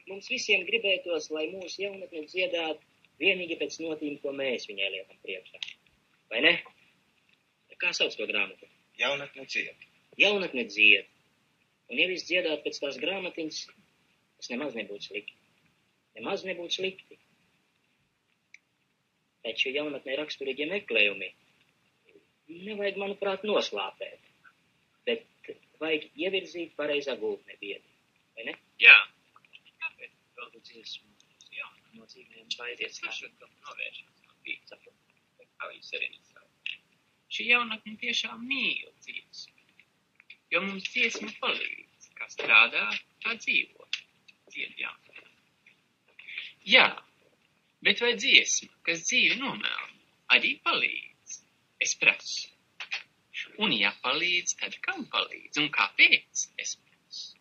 mums visiem gribētos, lai mūsu jaunatne dziedātu vienīgi pēc notīm, ko mēs viņai liekam priekšā. Vai ne? Kā sauc to grāmatu? Jaunatne dzied. Jaunatne dzied. Un ja viss dziedāt pēc tās grāmatiņas, tas nemaz nebūtu slikti. Nemaz nebūtu slikti. Taču jaunatnē raksturīgie meklējumi nevajag, manuprāt, noslāpēt, bet vajag ievirzīt pareizā gultnē biedi. Vai ne? Jā. Kāpēc vēl dziesmu? Jā, nozīmēm baidies, kā šo to novēršās no pīca. Kā jūs arī nesāt. Šī jaunatne tiešām mīl dziesmu, jo mums dziesma palīdz, kā strādā, tā dzīvo. Dzied jaunatne. Jā, bet vai dziesma, kas dzīvi nomēl, arī palīdz? Es prasu. Un ja palīdz, tad kam palīdz? Un kāpēc? Es prasu.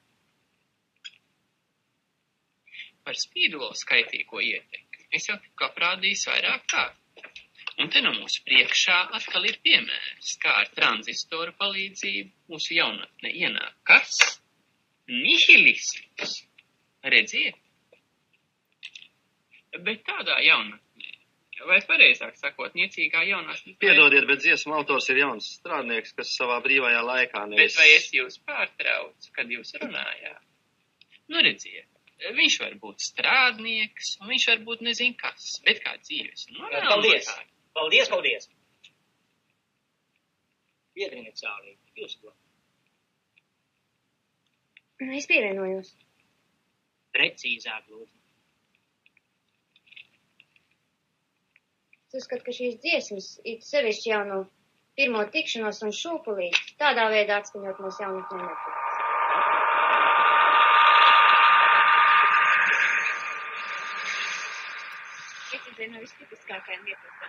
Par spīdulo skaitīgo ietekmi es jau tikko prādījis vairāk kārt. Un te no mūsu priekšā atkal ir piemērs, kā ar tranzistoru palīdzību mūsu jaunatne ienāk. Kas? Nihilisms. Redziet? Bet tādā jaunatnē, vai pareizāk sakot, niecīgā jaunatnē... Piedodiet, bet dziesmu autors ir jauns strādnieks, kas savā brīvajā laikā nevis... Bet vai es jūs pārtraucu, kad jūs runājāt? Nu, redziet, viņš var būt strādnieks, un viņš var būt nezin kas, bet kā dzīves. Nu, paldies, paldies, paldies. Piedriniet cālīgi, jūs ko? Es pievienojos. Precīzāk, lūdzu. Es uzskatu, ka šīs dziesmas, it sevišķi jau no pirmo tikšanos un šūpulīt, tādā veidā atskaņot mūsu jaunatnē nepatiks. Es izvienu no vistipiskākajām iepazīstām.